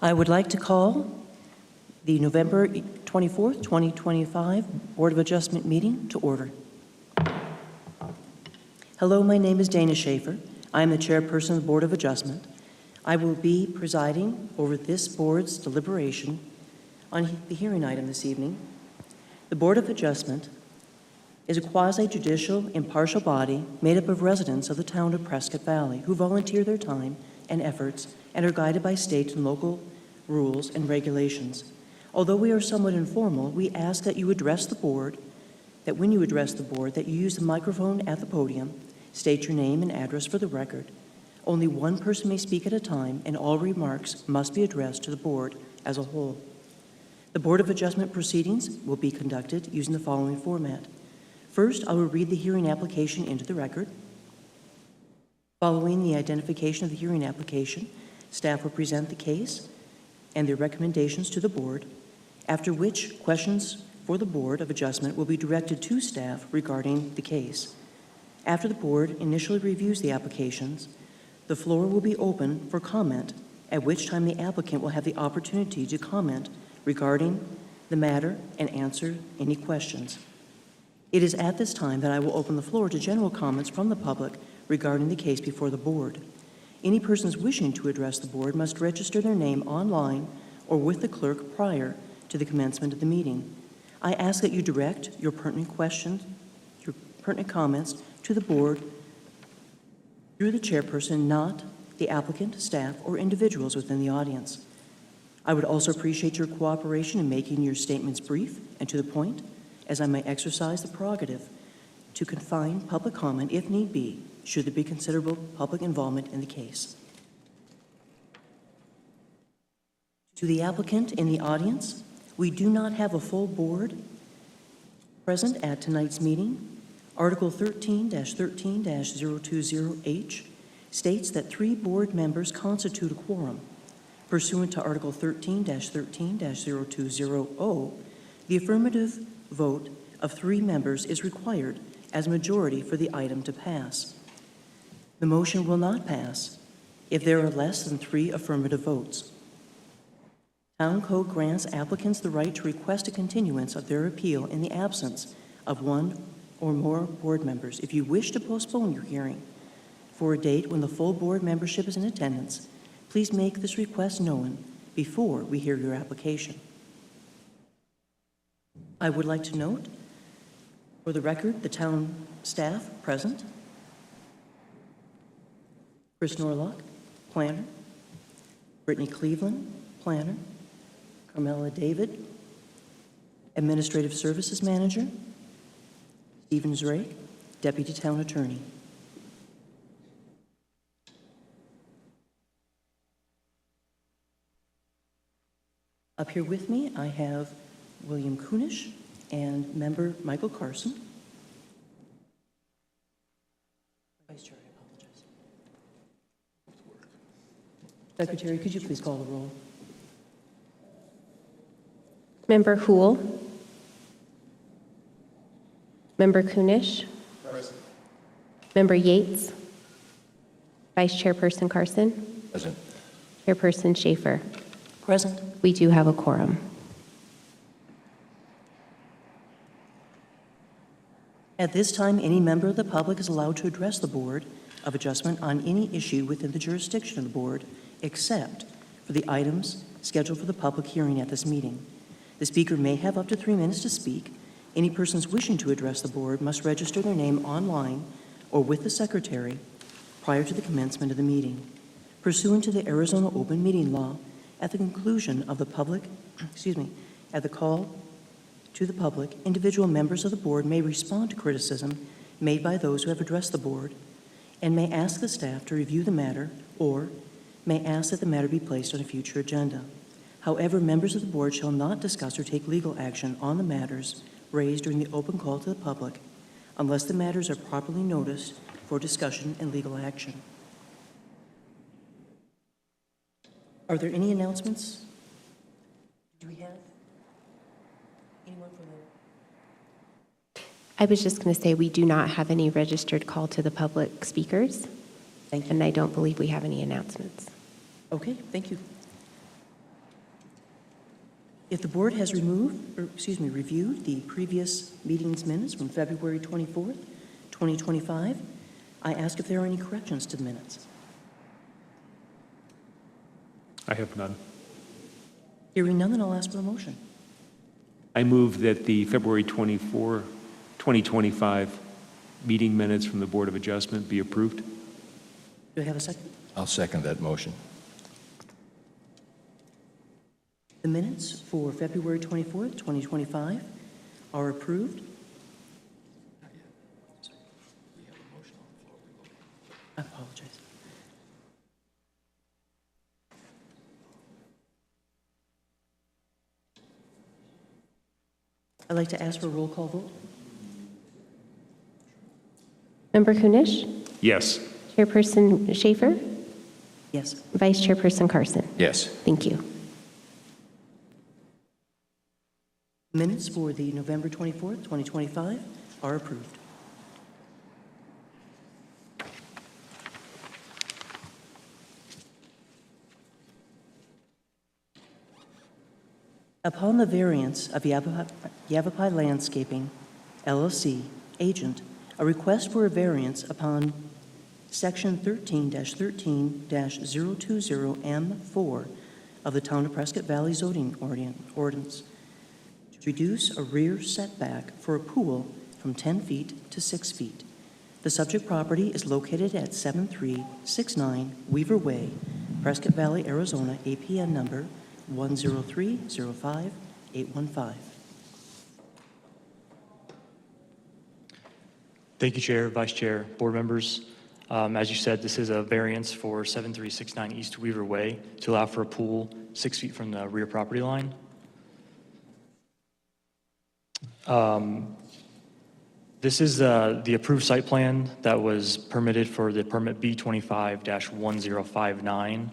I would like to call the November 24th, 2025 Board of Adjustment meeting to order. Hello, my name is Dana Schaefer. I am the chairperson of the Board of Adjustment. I will be presiding over this board's deliberation on the hearing item this evening. The Board of Adjustment is a quasi-judicial, impartial body made up of residents of the town of Prescott Valley who volunteer their time and efforts and are guided by state and local rules and regulations. Although we are somewhat informal, we ask that you address the board, that when you address the board, that you use the microphone at the podium, state your name and address for the record. Only one person may speak at a time, and all remarks must be addressed to the board as a whole. The Board of Adjustment proceedings will be conducted using the following format. First, I will read the hearing application into the record. Following the identification of the hearing application, staff will present the case and their recommendations to the board, after which questions for the Board of Adjustment will be directed to staff regarding the case. After the board initially reviews the applications, the floor will be open for comment, at which time the applicant will have the opportunity to comment regarding the matter and answer any questions. It is at this time that I will open the floor to general comments from the public regarding the case before the board. Any persons wishing to address the board must register their name online or with the clerk prior to the commencement of the meeting. I ask that you direct your pertinent questions, your pertinent comments to the board through the chairperson, not the applicant, staff, or individuals within the audience. I would also appreciate your cooperation in making your statements brief and to the point, as I may exercise the prerogative to confine public comment if need be, should there be considerable public involvement in the case. To the applicant in the audience, we do not have a full board present at tonight's meeting. Article 13-13-020H states that 3 board members constitute a quorum. Pursuant to Article 13-13-0200O, the affirmative vote of 3 members is required as a majority for the item to pass. The motion will not pass if there are less than 3 affirmative votes. Town Code grants applicants the right to request a continuance of their appeal in the absence of 1 or more board members. If you wish to postpone your hearing for a date when the full board membership is in attendance, please make this request known before we hear your application. I would like to note, for the record, the town staff present: Chris Norlock, planner; Brittany Cleveland, planner; Carmela David, administrative services manager; Stephen Zrake, deputy town attorney. Up here with me, I have William Kunish and member Michael Carson. Vice Chair, I apologize. Secretary, could you please call the roll? Member Houle. Member Kunish. Present. Member Yates. Vice Chairperson Carson. Present. Chairperson Schaefer. Present. We do have a quorum. At this time, any member of the public is allowed to address the Board of Adjustment on any issue within the jurisdiction of the board, except for the items scheduled for the public hearing at this meeting. The speaker may have up to 3 minutes to speak. Any persons wishing to address the board must register their name online or with the secretary prior to the commencement of the meeting. Pursuant to the Arizona Open Meeting Law, at the conclusion of the at the call to the public, individual members of the board may respond to criticism made by those who have addressed the board and may ask the staff to review the matter or may ask that the matter be placed on a future agenda. However, members of the board shall not discuss or take legal action on the matters raised during the open call to the public unless the matters are properly noticed for discussion and legal action. Are there any announcements? Do we have anyone for the... I was just going to say we do not have any registered call to the public speakers. Thank you. And I don't believe we have any announcements. Okay, thank you. If the board has reviewed the previous meeting's minutes from February 24th, 2025, I ask if there are any corrections to the minutes. I have none. Hearing none, then I'll ask for a motion. I move that the February 24, 2025 meeting minutes from the Board of Adjustment be approved. Do I have a second? I'll second that motion. The minutes for February 24th, 2025 are approved. I apologize. I'd like to ask for a roll call vote. Member Kunish, Yes. Chairperson Schaefer, Yes. Vice Chairperson Carson. Yes. Thank you. Minutes for the November 24th, 2025 are approved. Upon the variance of Yavapai Landscaping, LLC, agent, a request for a variance upon Section 13-13-020M4 of the Town of Prescott Valley zoning ordinance to reduce a rear setback for a pool from 10 feet to 6 feet. The subject property is located at 7369 Weaver Way, Prescott Valley, Arizona, APN number 103-05-815. Thank you, Chair, Vice Chair, board members. As you said, this is a variance for 7369 East Weaver Way to allow for a pool 6 feet from the rear property line. This is the approved site plan that was permitted for the permit B25-1059.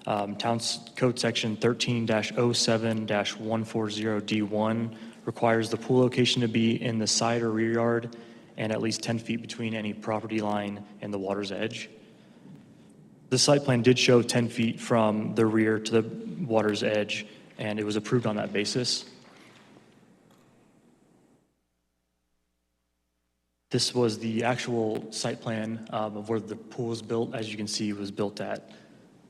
Town Code Section 13-07-140D1 requires the pool location to be in the side or rear yard and at least 10 feet between any property line and the water's edge. The site plan did show 10 feet from the rear to the water's edge, and it was approved on that basis. This was the actual site plan of where the pool was built. As you can see, it was built at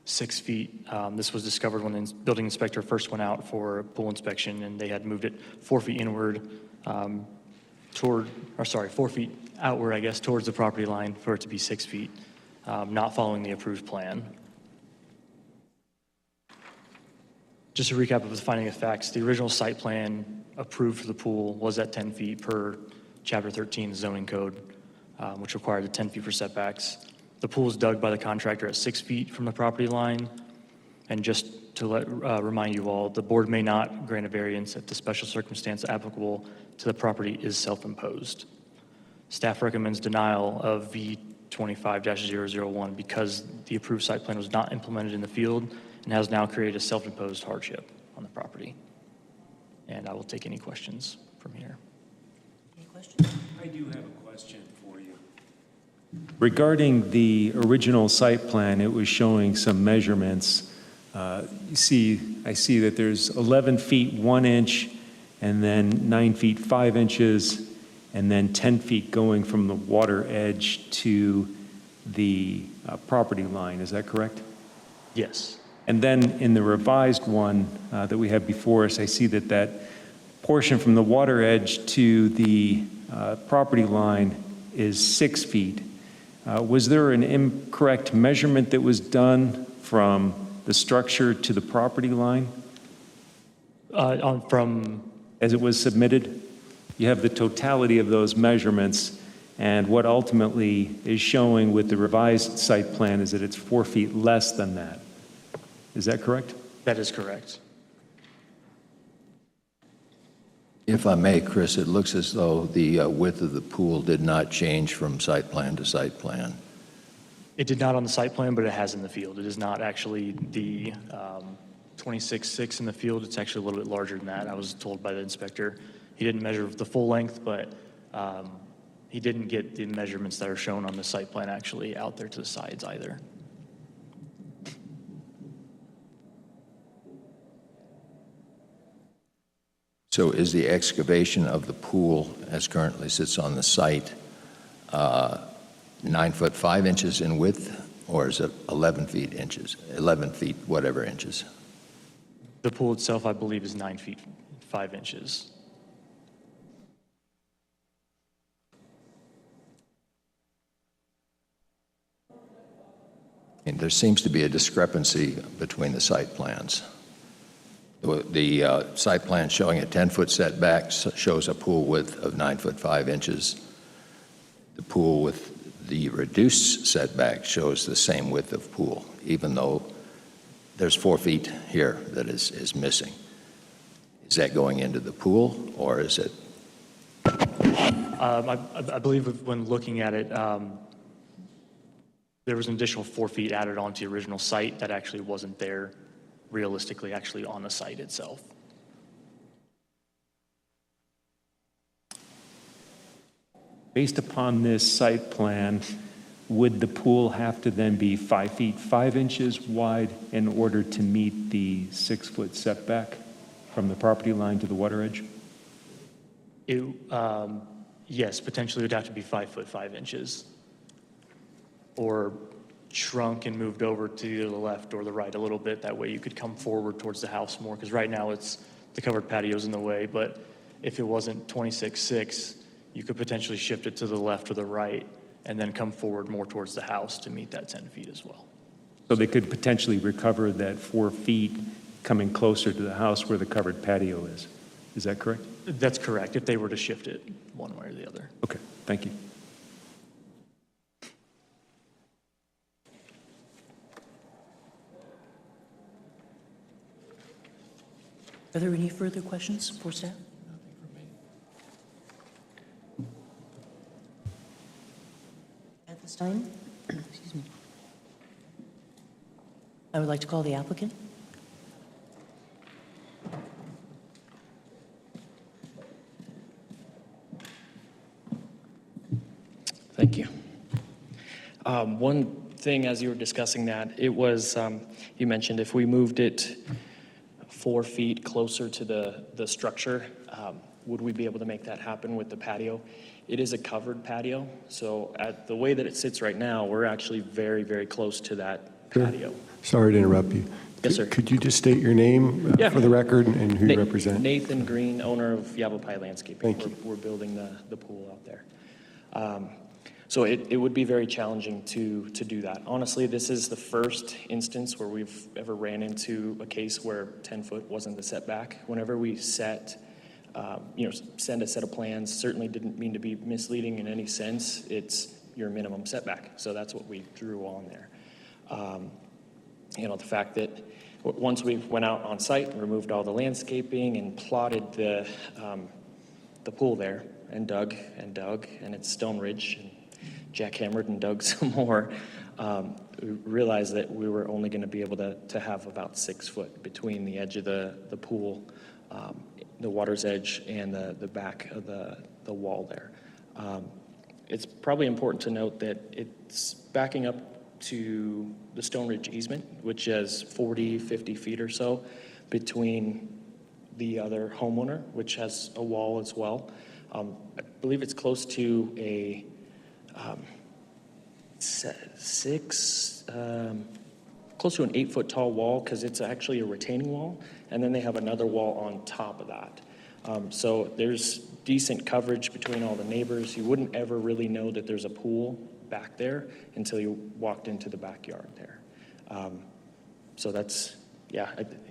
6 feet. This was discovered when the building inspector first went out for a pool inspection, and they had moved it 4 feet inward 4 feet outward, I guess, towards the property line for it to be 6 feet, not following the approved plan. Just a recap of the finding of facts, the original site plan approved for the pool was at 10 feet per Chapter 13 zoning code, which required the 10 feet for setbacks. The pool was dug by the contractor at 6 feet from the property line. And just to remind you all, the board may not grant a variance if the special circumstance applicable to the property is self-imposed. Staff recommends denial of V25-001 because the approved site plan was not implemented in the field and has now created a self-imposed hardship on the property. And I will take any questions from here. Any questions? I do have a question for you. Regarding the original site plan, it was showing some measurements. I see that there's 11 feet 1 inch, and then 9 feet 5 inches, and then 10 feet going from the water edge to the property line. Is that correct? Yes. And then in the revised one that we have before us, I see that that portion from the water edge to the property line is 6 feet. Was there an incorrect measurement that was done from the structure to the property line as it was submitted? You have the totality of those measurements, and what ultimately is showing with the revised site plan is that it's 4 feet less than that. Is that correct? That is correct. If I may, Chris, it looks as though the width of the pool did not change from site plan to site plan. It did not on the site plan, but it has in the field. It is not actually the 26.6 in the field. It's actually a little bit larger than that. I was told by the inspector. He didn't measure the full length, but he didn't get the measurements that are shown on the site plan actually out there to the sides either. So is the excavation of the pool as currently sits on the site 9 foot 5 inches in width, or is it 11 feet whatever inches? The pool itself, I believe, is 9 feet 5 inches. And there seems to be a discrepancy between the site plans. The site plan showing a 10-foot setback shows a pool width of 9 foot 5 inches. The pool with the reduced setback shows the same width of pool, even though there's 4 feet here that is missing. Is that going into the pool, or is it? I believe when looking at it, there was an additional 4 feet added onto the original site that actually wasn't there realistically, actually on the site itself. Based upon this site plan, would the pool have to then be 5 feet 5 inches wide in order to meet the 6-foot setback from the property line to the water edge? Yes, potentially it would have to be 5 foot 5 inches, or shrunk and moved over to either the left or the right a little bit. That way you could come forward towards the house more, because right now it's the covered patio's in the way. But if it wasn't 26.6, you could potentially shift it to the left or the right and then come forward more towards the house to meet that 10 feet as well. So they could potentially recover that 4 feet coming closer to the house where the covered patio is. Is that correct? That's correct, if they were to shift it one way or the other. Okay, thank you. Are there any further questions for staff? At this time, excuse me, I would like to call the applicant. Thank you. One thing, as you were discussing that, it was, you mentioned if we moved it 4 feet closer to the structure, would we be able to make that happen with the patio? It is a covered patio, so at the way that it sits right now, we're actually very, very close to that patio. Sorry to interrupt you. Yes, sir. Could you just state your name Yeah. for the record and who you represent? Nathan Green, owner of Yavapai Landscaping. Thank you. We're building the pool out there. So it would be very challenging to do that. Honestly, this is the first instance where we've ever ran into a case where 10 foot wasn't the setback. Whenever we send a set of plans, certainly didn't mean to be misleading in any sense. It's your minimum setback. So that's what we drew on there. The fact that once we went out on site and removed all the landscaping and plotted the pool there and dug, and it's Stone Ridge, and jackhammered and dug some more, we realized that we were only going to be able to have about 6 foot between the edge of the pool, the water's edge, and the back of the wall there. It's probably important to note that it's backing up to the Stone Ridge easement, which is 40, 50 feet or so between the other homeowner, which has a wall as well. I believe it's close to a close to an 8-foot tall wall, because it's actually a retaining wall, and then they have another wall on top of that. So there's decent coverage between all the neighbors. You wouldn't ever really know that there's a pool back there until you walked into the backyard there. So that's,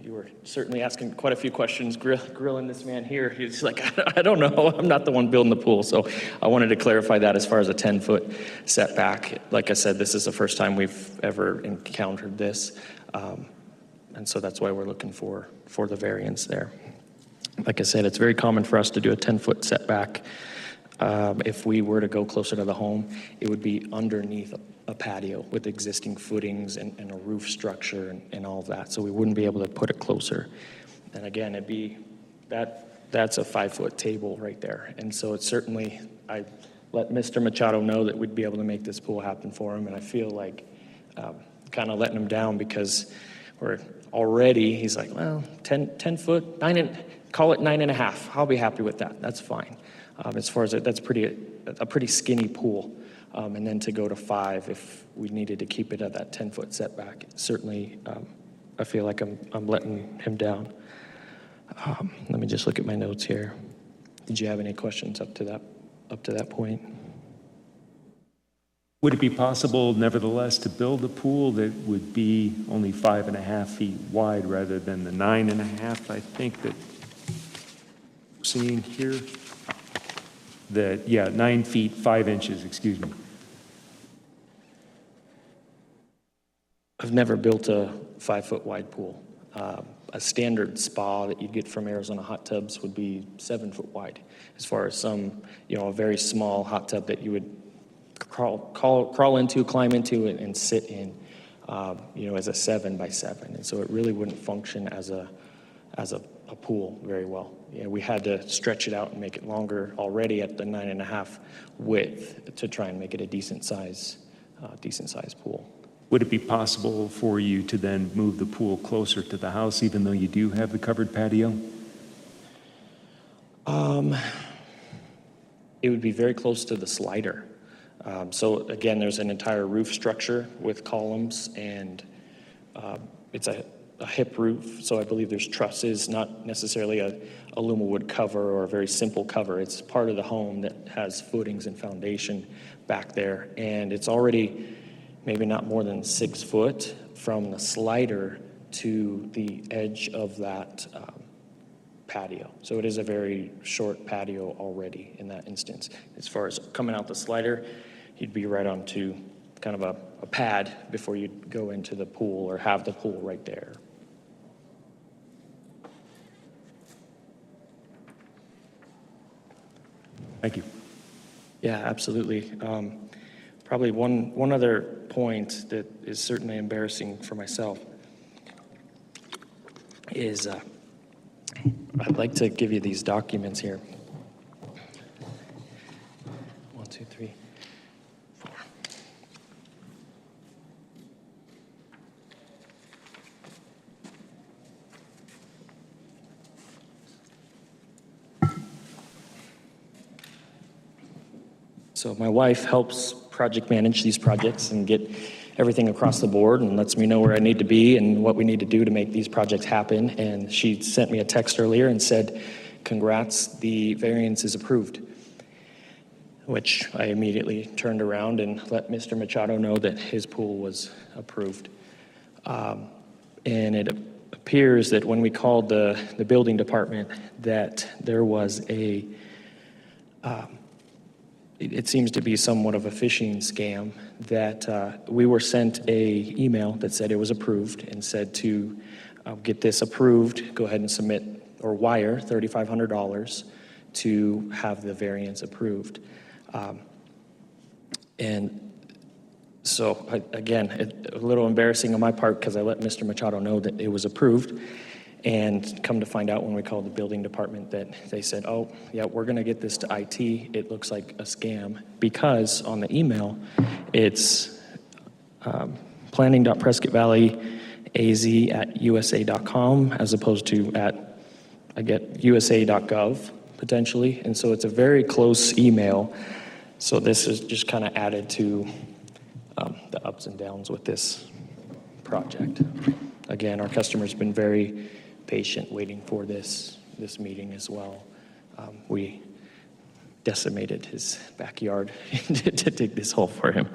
you were certainly asking quite a few questions, grilling this man here. He's like, I don't know, I'm not the one building the pool. So I wanted to clarify that as far as a 10-foot setback. Like I said, this is the first time we've ever encountered this. And so that's why we're looking for the variance there. Like I said, it's very common for us to do a 10-foot setback. If we were to go closer to the home, it would be underneath a patio with existing footings and a roof structure and all of that. So we wouldn't be able to put it closer. And again, it'd be that's a 5-foot table right there. And so it's certainly, I let Mr. Machado know that we'd be able to make this pool happen for him. And I feel like kind of letting him down, because we're already, he's like, well, 10 foot, call it 9.5. I'll be happy with that. That's fine. As far as that's a pretty skinny pool. And then to go to 5 if we needed to keep it at that 10-foot setback. Certainly, I feel like I'm letting him down. Let me just look at my notes here. Did you have any questions up to that point? Would it be possible, nevertheless, to build a pool that would be only 5.5 feet wide rather than the 9.5, I think that we're seeing here? 9 feet, 5 inches, excuse me. I've never built a 5-foot wide pool. A standard spa that you'd get from Arizona Hot Tubs would be 7-foot wide. As far as some, a very small hot tub that you would crawl into, climb into, and sit in, as a 7x7. And so it really wouldn't function as a pool very well. We had to stretch it out and make it longer already at the 9.5 width to try and make it a decent size pool. Would it be possible for you to then move the pool closer to the house, even though you do have the covered patio? It would be very close to the slider. So again, there's an entire roof structure with columns, and it's a hip roof, so I believe there's trusses, not necessarily a Lumawood cover or a very simple cover. It's part of the home that has footings and foundation back there, and it's already maybe not more than 6 foot from the slider to the edge of that patio. So it is a very short patio already in that instance. As far as coming out the slider, you'd be right onto kind of a pad before you'd go into the pool or have the pool right there. Thank you. Yeah, absolutely. Probably one other point that is certainly embarrassing for myself is I'd like to give you these documents here. 1, 2, 3, 4. So my wife helps project manage these projects and get everything across the board and lets me know where I need to be and what we need to do to make these projects happen. And she sent me a text earlier and said, "Congrats, the variance is approved," which I immediately turned around and let Mr. Machado know that his pool was approved. And it appears that when we called the building department that there was it seems to be somewhat of a phishing scam, that we were sent a email that said it was approved and said to get this approved, go ahead and submit or wire $3,500 to have the variance approved. And so, again, a little embarrassing on my part because I let Mr. Machado know that it was approved. And come to find out when we called the building department that they said, "Oh, yeah, we're going to get this to IT. It looks like a scam," because on the email, it's planning.prescottvalleyaz@usa.com as opposed to at, I get, usa.gov potentially. And so it's a very close email. So this is just kind of added to the ups and downs with this project. Again, our customer's been very patient waiting for this meeting as well. We decimated his backyard to dig this hole for him.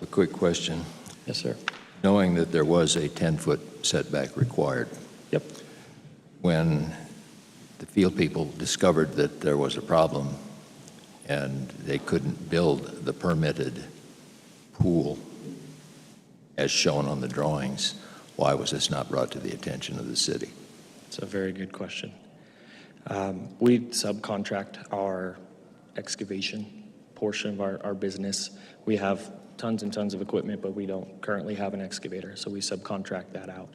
A quick question. Yes, sir. Knowing that there was a 10-foot setback required, Yep. when the field people discovered that there was a problem and they couldn't build the permitted pool as shown on the drawings, why was this not brought to the attention of the city? It's a very good question. We subcontract our excavation portion of our business. We have tons and tons of equipment, but we don't currently have an excavator, so we subcontract that out.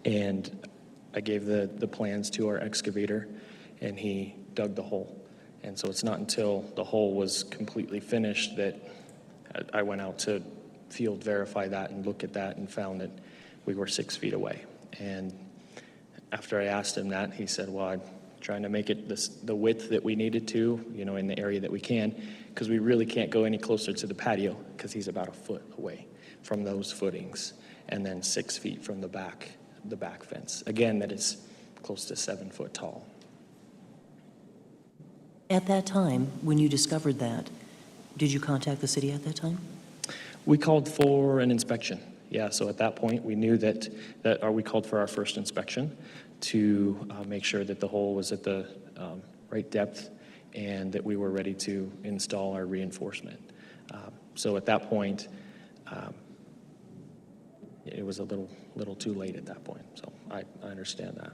And I gave the plans to our excavator, and he dug the hole. And so it's not until the hole was completely finished that I went out to field verify that and look at that and found that we were 6 feet away. And after I asked him that, he said, well, I'm trying to make it the width that we needed to, in the area that we can, because we really can't go any closer to the patio because he's about a foot away from those footings, and then 6 feet from the back fence. Again, that is close to 7 foot tall. At that time, when you discovered that, did you contact the city at that time? We called for an inspection. Yeah, so at that point, we knew that we called for our first inspection to make sure that the hole was at the right depth and that we were ready to install our reinforcement. So at that point, it was a little too late at that point. So I understand that.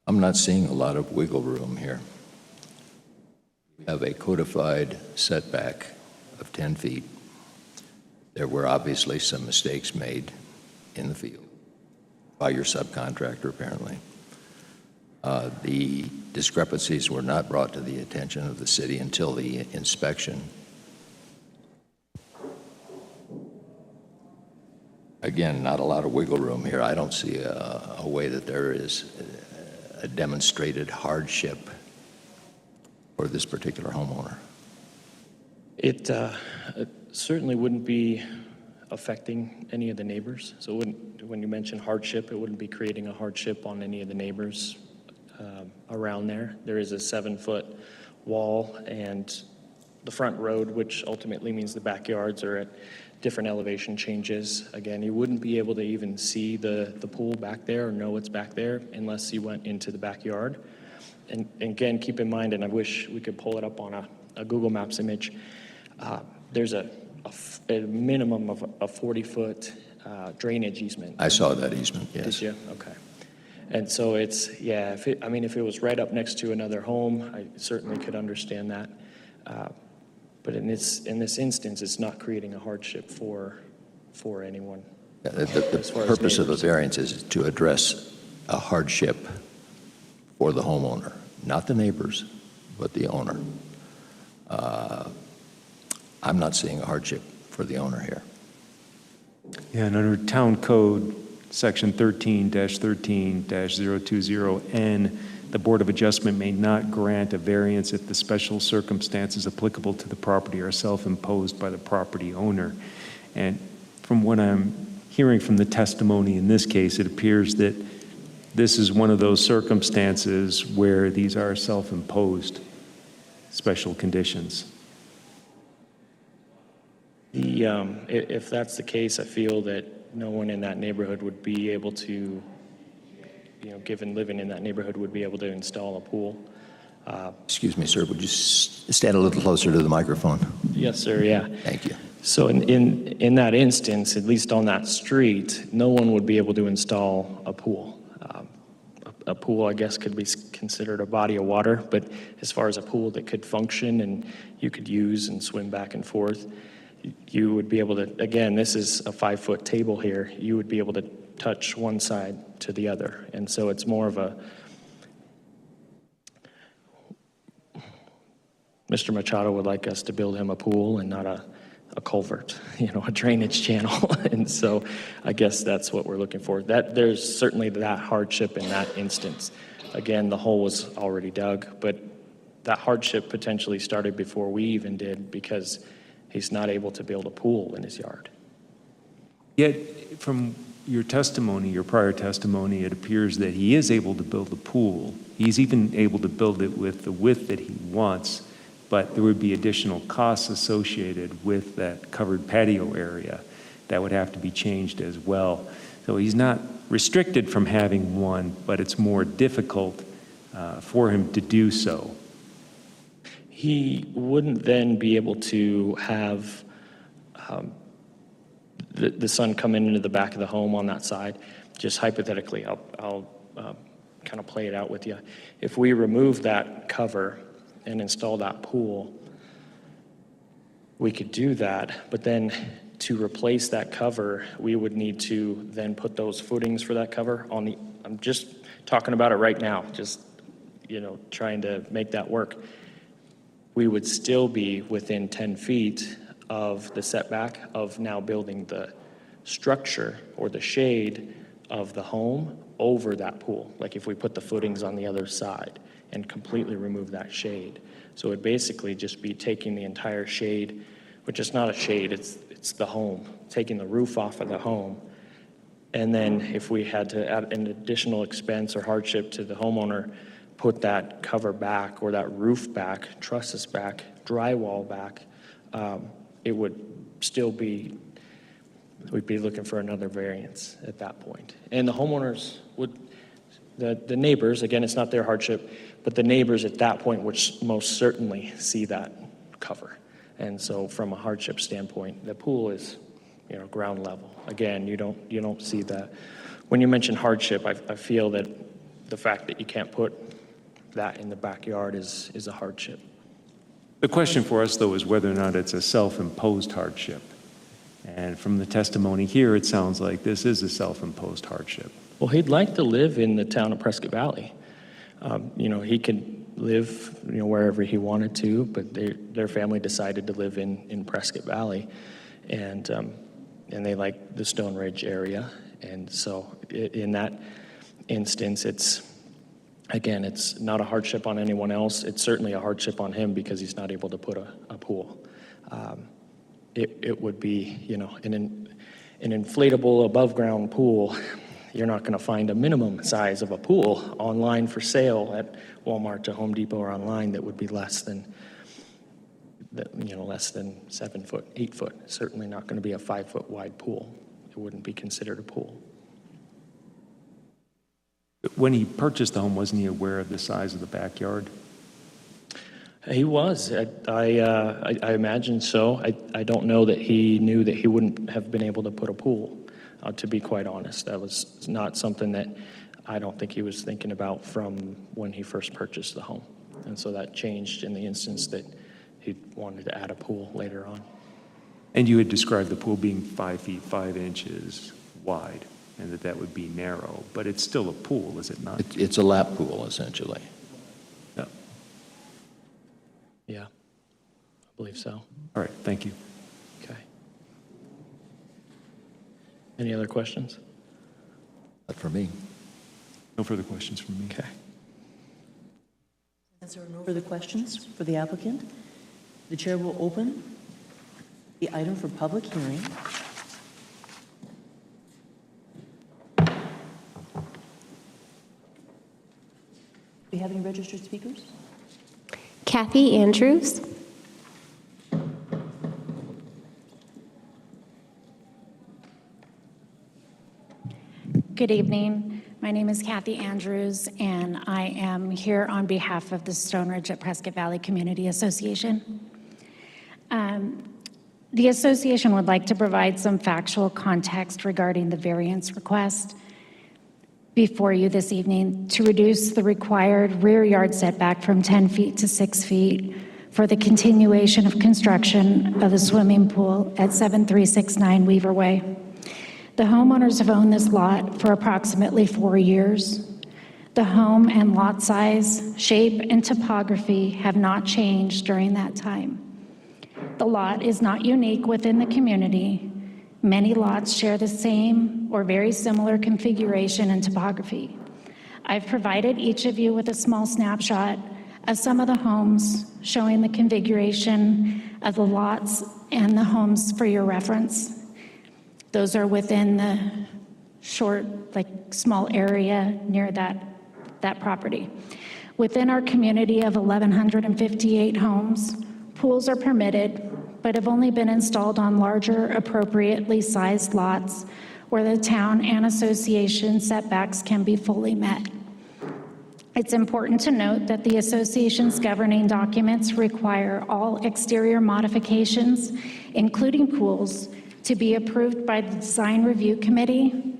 I'm not seeing a lot of wiggle room here. We have a codified setback of 10 feet. There were obviously some mistakes made in the field by your subcontractor, apparently. The discrepancies were not brought to the attention of the city until the inspection. Again, not a lot of wiggle room here. I don't see a way that there is a demonstrated hardship for this particular homeowner. It certainly wouldn't be affecting any of the neighbors. So when you mention hardship, it wouldn't be creating a hardship on any of the neighbors around there. There is a 7-foot wall, and the front road, which ultimately means the backyards are at different elevation changes. Again, you wouldn't be able to even see the pool back there or know what's back there unless you went into the backyard. And again, keep in mind, and I wish we could pull it up on a Google Maps image, there's a minimum of a 40-foot drainage easement. I saw that easement, yes. Did you? Okay. And so it's, yeah, if it was right up next to another home, I certainly could understand that. But in this instance, it's not creating a hardship for anyone. The purpose of the variance is to address a hardship for the homeowner, not the neighbors, but the owner. I'm not seeing a hardship for the owner here. Yeah, and under Town Code, Section 13-13-020N, the Board of Adjustment may not grant a variance if the special circumstances applicable to the property are self-imposed by the property owner. And from what I'm hearing from the testimony in this case, it appears that this is one of those circumstances where these are self-imposed special conditions. If that's the case, I feel that no one in that neighborhood would be able to, given living in that neighborhood, would be able to install a pool. Excuse me, sir, would you stand a little closer to the microphone? Yes, sir, yeah. Thank you. So in that instance, at least on that street, no one would be able to install a pool. A pool, I guess, could be considered a body of water, but as far as a pool that could function and you could use and swim back and forth, you would be able to, again, this is a 5-foot table here, you would be able to touch one side to the other. And so it's more of a, Mr. Machado would like us to build him a pool and not a culvert, a drainage channel. And so I guess that's what we're looking for. There's certainly that hardship in that instance. Again, the hole was already dug, but that hardship potentially started before we even did because he's not able to build a pool in his yard. Yet, from your testimony, your prior testimony, it appears that he is able to build a pool. He's even able to build it with the width that he wants, but there would be additional costs associated with that covered patio area that would have to be changed as well. So he's not restricted from having one, but it's more difficult for him to do so. He wouldn't then be able to have the sun coming into the back of the home on that side. Just hypothetically, I'll kind of play it out with you. If we remove that cover and install that pool, we could do that, but then to replace that cover, we would need to then put those footings for that cover on the, I'm just talking about it right now, just, trying to make that work. We would still be within 10 feet of the setback of now building the structure or the shade of the home over that pool. Like if we put the footings on the other side and completely remove that shade. So it'd basically just be taking the entire shade, which is not a shade, it's the home, taking the roof off of the home. And then if we had to add an additional expense or hardship to the homeowner, put that cover back or that roof back, trusses back, drywall back, it would still be, we'd be looking for another variance at that point. And the homeowners would, the neighbors, again, it's not their hardship, but the neighbors at that point would most certainly see that cover. And so from a hardship standpoint, the pool is, ground level. Again, you don't see that. When you mention hardship, I feel that the fact that you can't put that in the backyard is a hardship. The question for us, though, is whether or not it's a self-imposed hardship. And from the testimony here, it sounds like this is a self-imposed hardship. Well, he'd like to live in the town of Prescott Valley. He could live, wherever he wanted to, but their family decided to live in Prescott Valley, and they like the Stone Ridge area. And so in that instance, it's not a hardship on anyone else. It's certainly a hardship on him because he's not able to put a pool. It would be, an inflatable above-ground pool. You're not going to find a minimum size of a pool online for sale at Walmart to Home Depot or online that would be less than 7 foot, 8 foot. Certainly not going to be a 5 foot wide pool. It wouldn't be considered a pool. When he purchased the home, wasn't he aware of the size of the backyard? He was. I imagine so. I don't know that he knew that he wouldn't have been able to put a pool, to be quite honest. That was not something that I don't think he was thinking about from when he first purchased the home. And so that changed in the instance that he wanted to add a pool later on. And you had described the pool being 5 feet 5 inches wide, and that would be narrow, but it's still a pool, is it not? It's a lap pool, essentially. Yeah. Yeah, I believe so. All right, thank you. Okay. Any other questions? Not for me. No further questions from me. Okay. As there are no further questions for the applicant, the chair will open the item for public hearing. Do we have any registered speakers? Kathy Andrews. Good evening. My name is Kathy Andrews, and I am here on behalf of the Stone Ridge at Prescott Valley Community Association. The association would like to provide some factual context regarding the variance request before you this evening to reduce the required rear yard setback from 10 feet to 6 feet for the continuation of construction of the swimming pool at 7369 Weaver Way. The homeowners have owned this lot for approximately 4 years. The home and lot size, shape, and topography have not changed during that time. The lot is not unique within the community. Many lots share the same or very similar configuration and topography. I've provided each of you with a small snapshot of some of the homes showing the configuration of the lots and the homes for your reference. Those are within the short, small area near that property. Within our community of 1,158 homes, pools are permitted, but have only been installed on larger, appropriately sized lots where the town and association setbacks can be fully met. It's important to note that the association's governing documents require all exterior modifications, including pools, to be approved by the Design Review Committee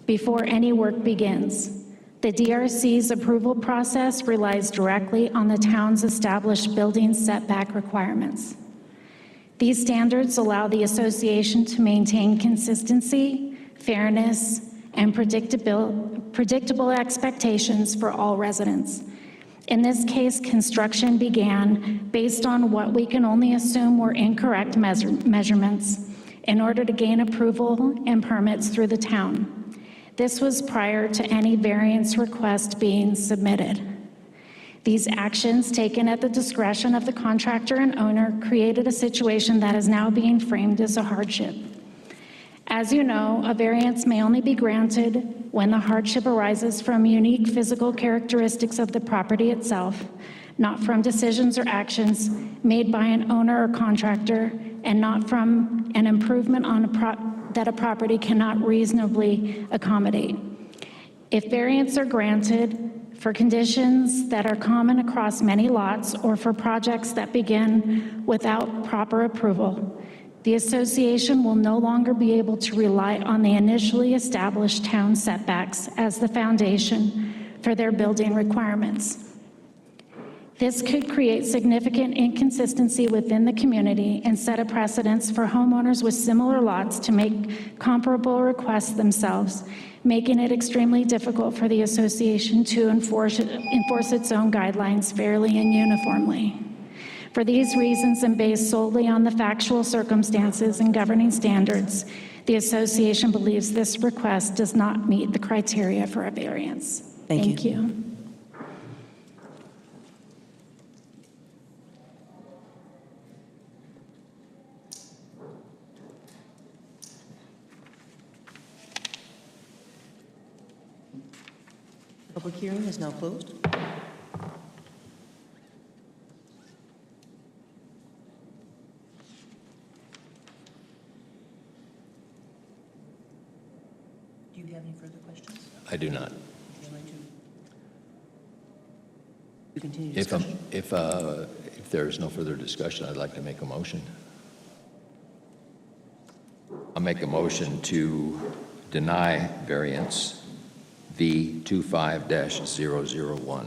before any work begins. The DRC's approval process relies directly on the town's established building setback requirements. These standards allow the association to maintain consistency, fairness, and predictable expectations for all residents. In this case, construction began based on what we can only assume were incorrect measurements in order to gain approval and permits through the town. This was prior to any variance request being submitted. These actions, taken at the discretion of the contractor and owner, created a situation that is now being framed as a hardship. As you know, a variance may only be granted when the hardship arises from unique physical characteristics of the property itself, not from decisions or actions made by an owner or contractor, and not from an improvement on that a property cannot reasonably accommodate. If variants are granted for conditions that are common across many lots or for projects that begin without proper approval, the association will no longer be able to rely on the initially established town setbacks as the foundation for their building requirements. This could create significant inconsistency within the community and set a precedence for homeowners with similar lots to make comparable requests themselves, making it extremely difficult for the association to enforce its own guidelines fairly and uniformly. For these reasons, and based solely on the factual circumstances and governing standards, the association believes this request does not meet the criteria for a variance. Thank you. you. Public hearing is now closed. Do you have any further questions? I do not. Would you like to continue If discussion? if there is no further discussion, I'd like to make a motion. I'll make a motion to deny variance V25-001.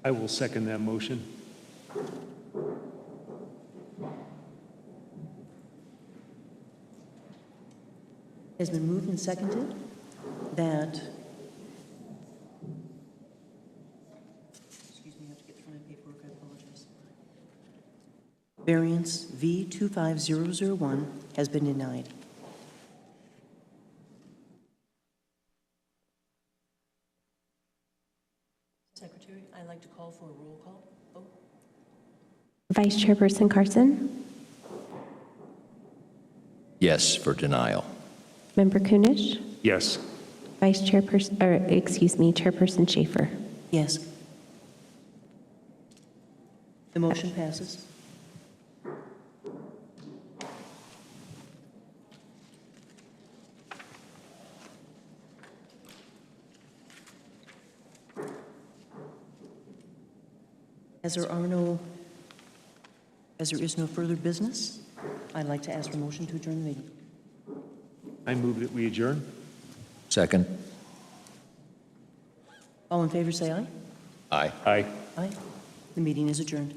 I will second that motion. It has been moved and seconded that, excuse me, I have to get through my paperwork, I apologize. Variance V25001 has been denied. Secretary, I'd like to call for a roll call vote. Vice Chairperson Carson, Yes, for denial. Member Kunish, Yes. Chairperson Schaefer. Yes. The motion passes. As there is no further business, I'd like to ask for a motion to adjourn the meeting. I move that we adjourn. Second? All in favor, say aye. Aye. Aye. Aye. The meeting is adjourned.